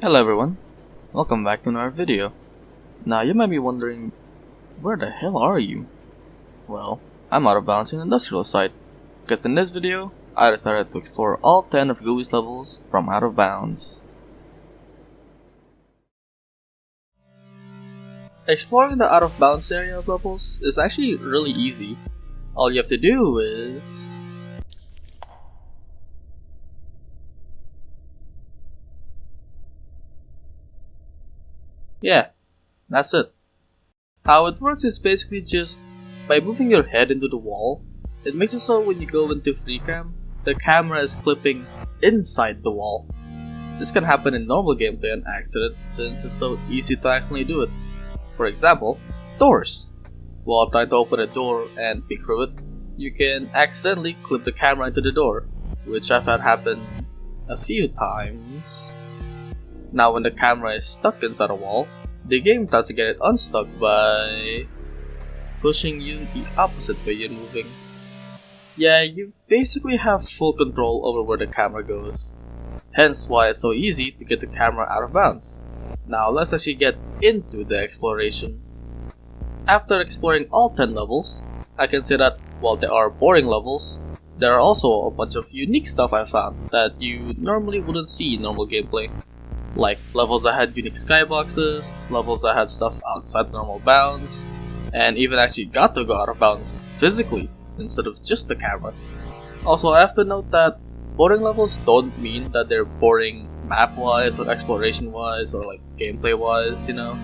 Hello everyone, welcome back to another video. Now you might be wondering, where the hell are you? Well, I'm out of bounds in the industrial site, because in this video, I decided to explore all 10 of Gooey's levels from out of bounds. Exploring the out of bounds area of levels is actually really easy. All you have to do is... yeah, that's it. How it works is basically just by moving your head into the wall, it makes it so when you go into free cam, the camera is clipping inside the wall. This can happen in normal gameplay on accident since it's so easy to accidentally do it. For example, doors. While trying to open a door and peek through it, you can accidentally clip the camera into the door, which I've had happen a few times. Now when the camera is stuck inside a wall, the game tries to get it unstuck by pushing you the opposite way you're moving. Yeah, you basically have full control over where the camera goes, hence why it's so easy to get the camera out of bounds. Now let's actually get into the exploration. After exploring all 10 levels, I can say that while there are boring levels, there are also a bunch of unique stuff I found that you normally wouldn't see in normal gameplay. Like levels that had unique skyboxes, levels that had stuff outside the normal bounds, and even actually got to go out of bounds physically instead of just the camera. Also, I have to note that boring levels don't mean that they're boring map-wise or exploration-wise or like gameplay-wise, you know.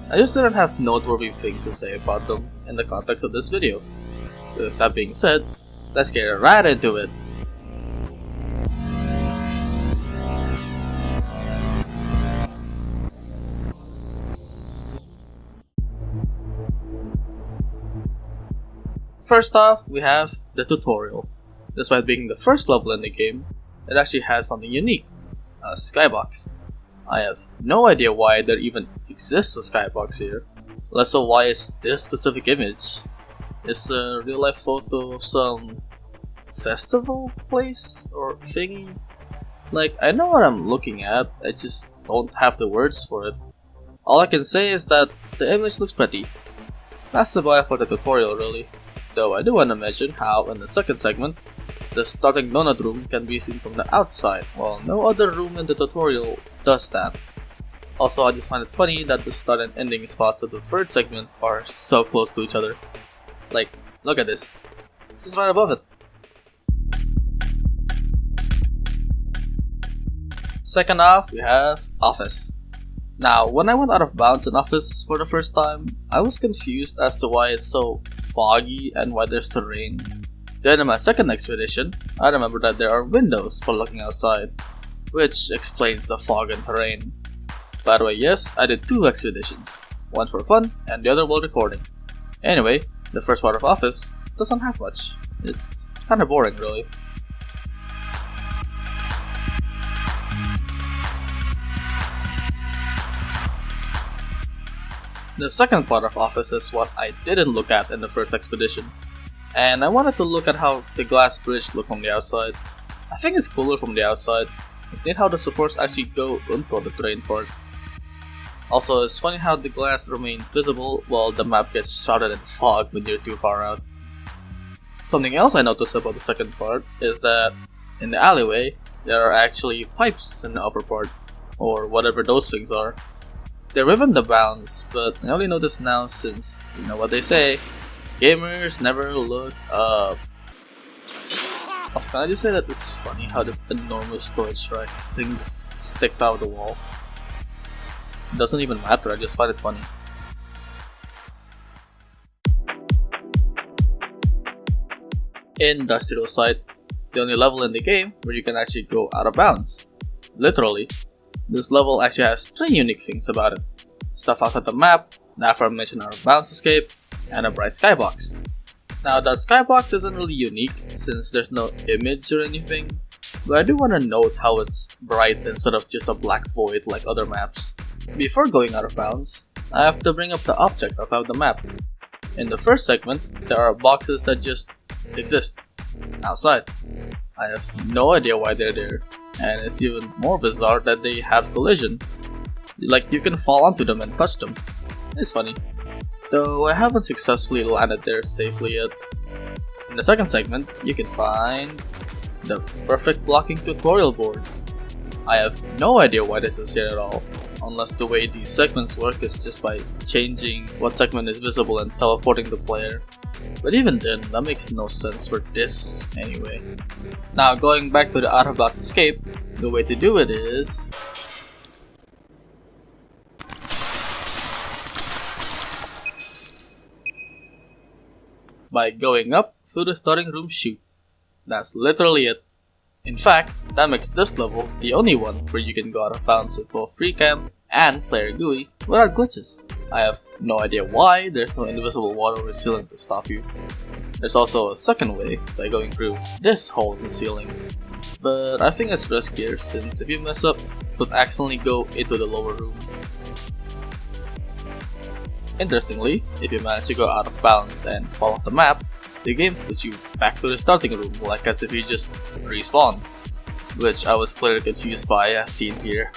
I just didn't have noteworthy things to say about them in the context of this video. With that being said, let's get right into it. First off, we have the tutorial. Despite being the first level in the game, it actually has something unique, a skybox. I have no idea why there even exists a skybox here, less so why it's this specific image. It's a real life photo of some festival place or thingy. Like, I know what I'm looking at, I just don't have the words for it. All I can say is that the image looks pretty. That's about it for the tutorial really. Though I do want to mention how in the second segment, the starting donut room can be seen from the outside, while no other room in the tutorial does that. Also, I just find it funny that the start and ending spots of the third segment are so close to each other. Like, look at this. This is right above it. Second off, we have Office. Now, when I went out of bounds in Office for the first time, I was confused as to why it's so foggy and why there's terrain. Then in my second expedition, I remembered that there are windows for looking outside, which explains the fog and terrain. By the way, yes, I did 2 expeditions, one for fun and the other while recording. Anyway, the first part of Office doesn't have much. It's kinda boring really. The second part of Office is what I didn't look at in the first expedition, and I wanted to look at how the glass bridge looked from the outside. I think it's cooler from the outside. It's neat how the supports actually go into the terrain part. Also, it's funny how the glass remains visible while the map gets shrouded in fog when you're too far out. Something else I noticed about the second part is that in the alleyway, there are actually pipes in the upper part, or whatever those things are. They're within the bounds, but I only noticed now since, you know what they say, gamers never look up. Also, can I just say that it's funny how this enormous storage rack thing just sticks out of the wall? It doesn't even matter, I just find it funny. Industrial site, the only level in the game where you can actually go out of bounds. Literally. This level actually has 3 unique things about it. Stuff outside the map, the aforementioned out of bounds escape, and a bright skybox. Now that skybox isn't really unique since there's no image or anything, but I do want to note how it's bright instead of just a black void like other maps. Before going out of bounds, I have to bring up the objects outside the map. In the first segment, there are boxes that just exist outside. I have no idea why they're there, and it's even more bizarre that they have collision. Like you can fall onto them and touch them. It's funny. Though I haven't successfully landed there safely yet. In the second segment, you can find the perfect blocking tutorial board. I have no idea why this is here at all, unless the way these segments work is just by changing what segment is visible and teleporting the player. But even then, that makes no sense for this anyway. Now going back to the out of box escape, the way to do it is by going up through the starting room chute. That's literally it. In fact, that makes this level the only one where you can go out of bounds with both free cam and player Gooey without glitches. I have no idea why there's no invisible wall over the ceiling to stop you. There's also a second way by going through this hole in the ceiling, but I think it's riskier since if you mess up, you could accidentally go into the lower room. Interestingly, if you manage to go out of bounds and fall off the map, the game puts you back to the starting room like as if you just respawn, which I was clearly confused by as seen here.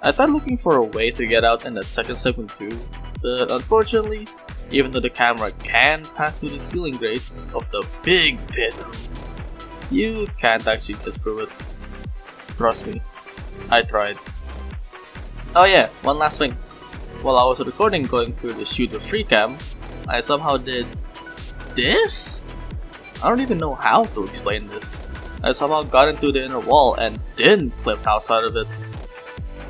I tried looking for a way to get out in the second segment too, but unfortunately, even though the camera can pass through the ceiling grates of the big pit room, you can't actually get through it. Trust me, I tried. Oh yeah, one last thing. While I was recording going through the chute with free cam, I somehow did this? I don't even know how to explain this. I somehow got into the inner wall and then clipped outside of it.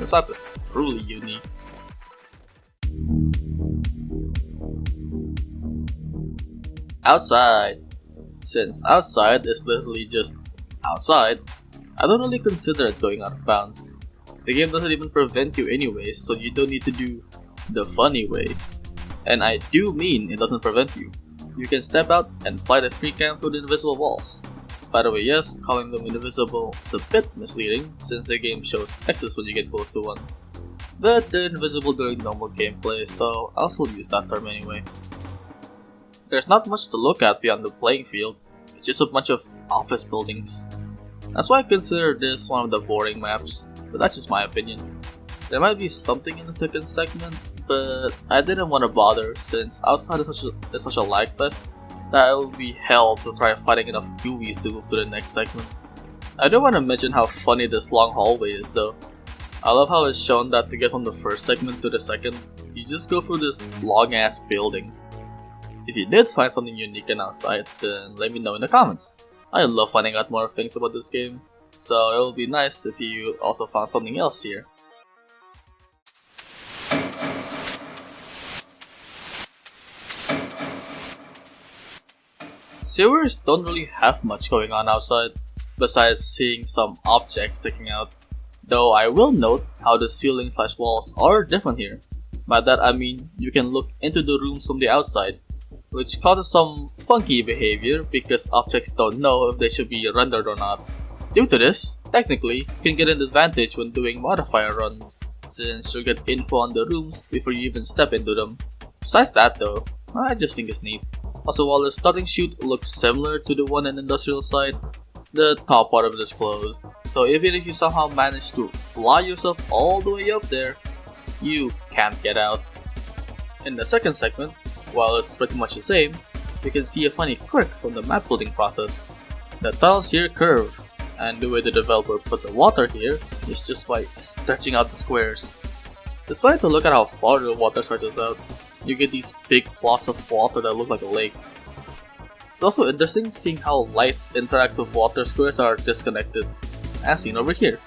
This map is truly unique. Outside. Since outside is literally just outside, I don't really consider it going out of bounds. The game doesn't even prevent you anyways, so you don't need to do the funny way. And I do mean it doesn't prevent you. You can step out and fly the free cam through the invisible walls. By the way, yes, calling them invisible is a bit misleading since the game shows X's when you get close to one. But they're invisible during normal gameplay, so I'll still use that term anyway. There's not much to look at beyond the playing field, it's just a bunch of office buildings. That's why I consider this one of the boring maps, but that's just my opinion. There might be something in the second segment, but I didn't want to bother since outside is such a lag fest that it would be hell to try fighting enough gooeys to move to the next segment. I do want to mention how funny this long hallway is though. I love how it's shown that to get from the first segment to the second, you just go through this long ass building. If you did find something unique and outside, then let me know in the comments. I love finding out more things about this game, so it would be nice if you also found something else here. Sewers don't really have much going on outside, besides seeing some objects sticking out. Though I will note how the ceiling/walls are different here. By that I mean you can look into the rooms from the outside, which causes some funky behavior because objects don't know if they should be rendered or not. Due to this, technically, you can get an advantage when doing modifier runs, since you'll get info on the rooms before you even step into them. Besides that though, I just think it's neat. Also, while the starting chute looks similar to the one in industrial side, the top part of it is closed, so even if you somehow manage to fly yourself all the way up there, you can't get out. In the second segment, while it's pretty much the same, you can see a funny quirk from the map building process. The tunnels here curve, and the way the developer put the water here is just by stretching out the squares. It's funny to look at how far the water stretches out. You get these big plots of water that look like a lake. It's also interesting seeing how light interacts with water squares that are disconnected, as seen over here.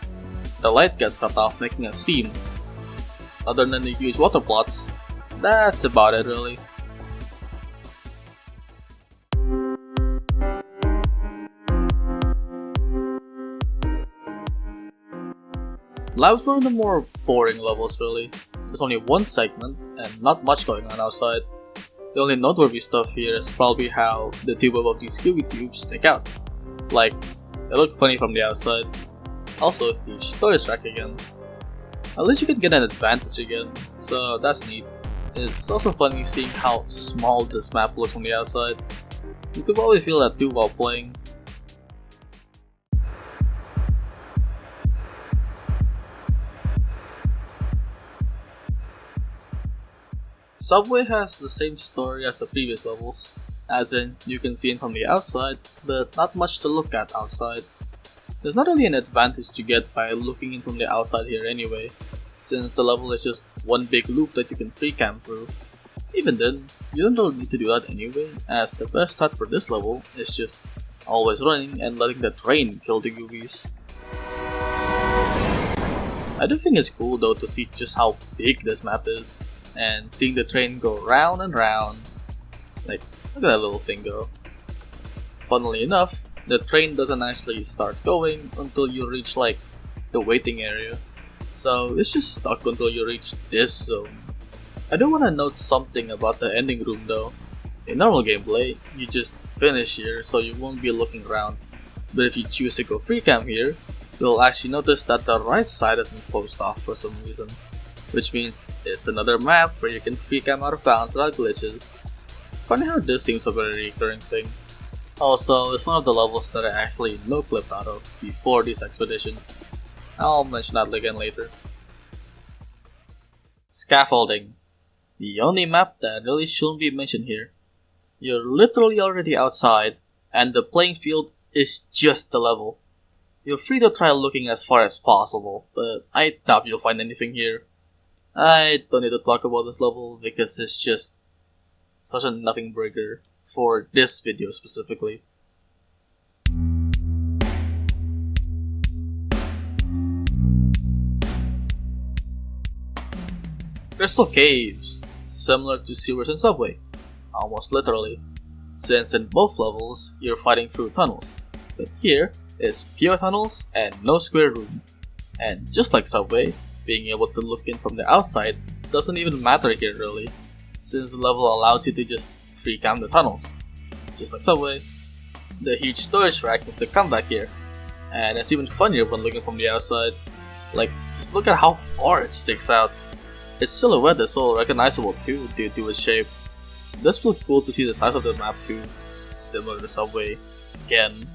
The light gets cut off, making a seam. Other than the huge water plots, that's about it really. Lab's one of the more boring levels really. There's only one segment and not much going on outside. The only noteworthy stuff here is probably how the tube above these Gooey tubes stick out. Like, they look funny from the outside. Also, huge storage rack again. At least you can get an advantage again, so that's neat. It's also funny seeing how small this map looks from the outside. You could probably feel that too while playing. Subway has the same story as the previous levels, as in you can see it from the outside, but not much to look at outside. There's not really an advantage to get by looking in from the outside here anyway, since the level is just one big loop that you can free cam through. Even then, you don't really need to do that anyway, as the best stat for this level is just always running and letting the train kill the gooeys. I do think it's cool though to see just how big this map is, and seeing the train go round and round. Like, look at that little thing go. Funnily enough, the train doesn't actually start going until you reach like the waiting area, so it's just stuck until you reach this zone. I do want to note something about the ending room though. In normal gameplay, you just finish here so you won't be looking around, but if you choose to go free cam here, you'll actually notice that the right side isn't closed off for some reason, which means it's another map where you can free cam out of bounds without glitches. Funny how this seems a very recurring thing. Also, it's one of the levels that I actually no-clipped out of before these expeditions. I'll mention that again later. Scaffolding. The only map that really shouldn't be mentioned here. You're literally already outside, and the playing field is just the level. You're free to try looking as far as possible, but I doubt you'll find anything here. I don't need to talk about this level because it's just such a nothing burger for this video specifically. Crystal caves, similar to sewers in Subway, almost literally, since in both levels you're fighting through tunnels, but here is pure tunnels and no square room. And just like Subway, being able to look in from the outside doesn't even matter here really, since the level allows you to just free cam the tunnels. Just like Subway, the huge storage rack makes a comeback here, and it's even funnier when looking from the outside. Like, just look at how far it sticks out. Its silhouette is so recognizable too due to its shape. It does feel cool to see the size of the map too, similar to Subway again.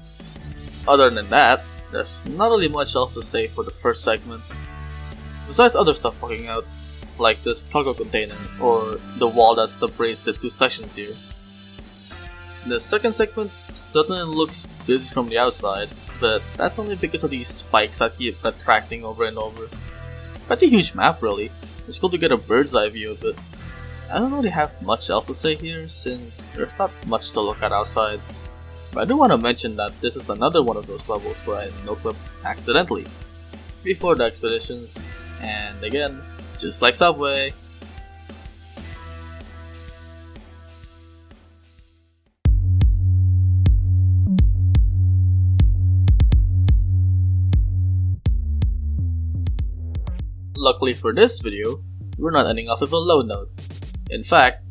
Other than that, there's not really much else to say for the first segment, besides other stuff poking out, like this cargo container or the wall that separates the two sections here. The second segment certainly looks busy from the outside, but that's only because of these spikes that keep attracting over and over. Quite a huge map really. It's cool to get a bird's eye view of it. I don't really have much else to say here since there's not much to look at outside. But I do want to mention that this is another one of those levels where I no-clip accidentally before the expeditions, and again, just like Subway. Luckily for this video, we're not ending off with a low note. In fact,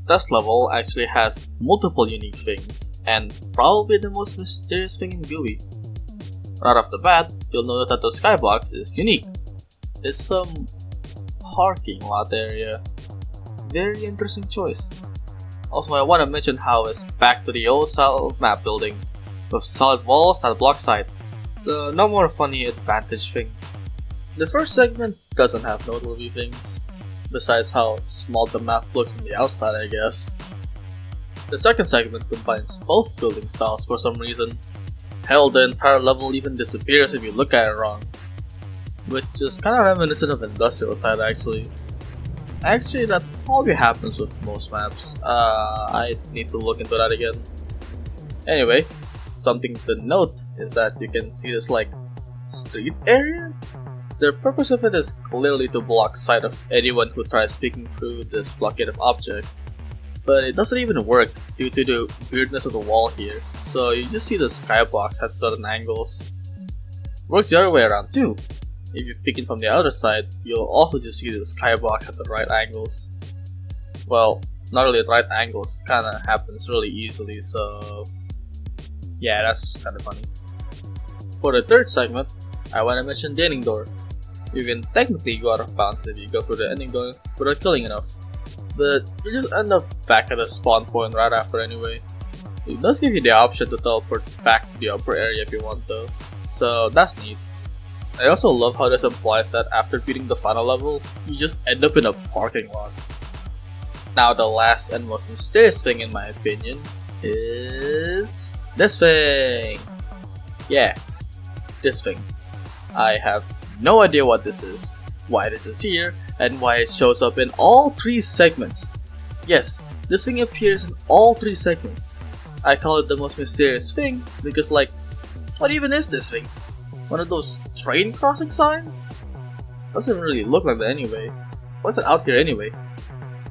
this level actually has multiple unique things, and probably the most mysterious thing in Gooey. Right off the bat, you'll notice that the skybox is unique. It's some parking lot area. Very interesting choice. Also, I want to mention how it's back to the old style of map building, with solid walls that block sight, so no more funny advantage thing. The first segment doesn't have noteworthy things, besides how small the map looks from the outside I guess. The second segment combines both building styles for some reason. Hell, the entire level even disappears if you look at it wrong, which is kinda reminiscent of industrial side actually. Actually, that probably happens with most maps. I need to look into that again. Anyway, something to note is that you can see this like street area. The purpose of it is clearly to block sight of anyone who tries peeking through this blockade of objects, but it doesn't even work due to the weirdness of the wall here, so you just see the skybox at certain angles. Works the other way around too. If you peek in from the other side, you'll also just see the skybox at the right angles. Well, not really at right angles, it kinda happens really easily, so yeah, that's kinda funny. For the third segment, I wanna mention the ending door. You can technically go out of bounds if you go through the ending door without killing enough, but you just end up back at the spawn point right after anyway. It does give you the option to teleport back to the upper area if you want though, so that's neat. I also love how this implies that after beating the final level, you just end up in a parking lot. Now the last and most mysterious thing in my opinion is this thing. Yeah, this thing. I have no idea what this is, why this is here, and why it shows up in all 3 segments. Yes, this thing appears in all 3 segments. I call it the most mysterious thing because, like, what even is this thing? One of those train crossing signs? Doesn't really look like that anyway. What's it out here anyway?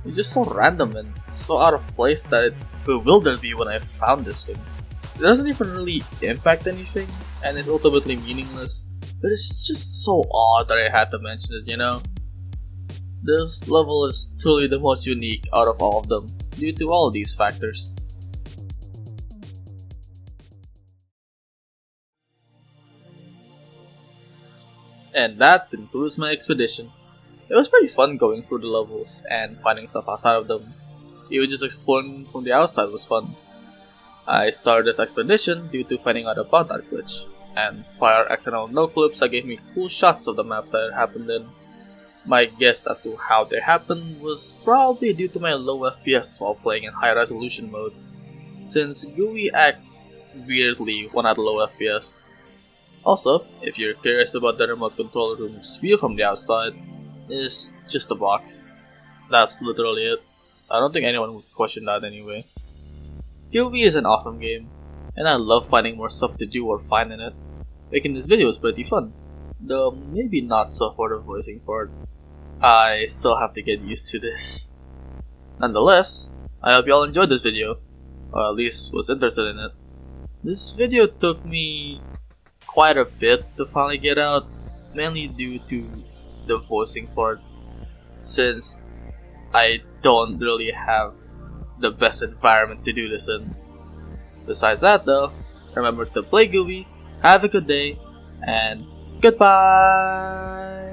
It's just so random and so out of place that it bewildered me when I found this thing. It doesn't even really impact anything, and it's ultimately meaningless, but it's just so odd that I had to mention it, you know? This level is truly the most unique out of all of them, due to all of these factors. And that concludes my expedition. It was pretty fun going through the levels and finding stuff outside of them. Even just exploring from the outside was fun. I started this expedition due to finding out about that glitch, and prior accidental no-clips that gave me cool shots of the map that it happened in. My guess as to how they happened was probably due to my low FPS while playing in high resolution mode, since Gooey acts weirdly when at low FPS. Also, if you're curious about the remote control room's view from the outside, it's just a box. That's literally it. I don't think anyone would question that anyway. Gooey is an awesome game, and I love finding more stuff to do or find in it. Making this video was pretty fun, though maybe not so for the voicing part. I still have to get used to this. Nonetheless, I hope you all enjoyed this video, or at least was interested in it. This video took me quite a bit to finally get out, mainly due to the voicing part, since I don't really have the best environment to do this in. Besides that though, remember to play Gooey, have a good day, and goodbye!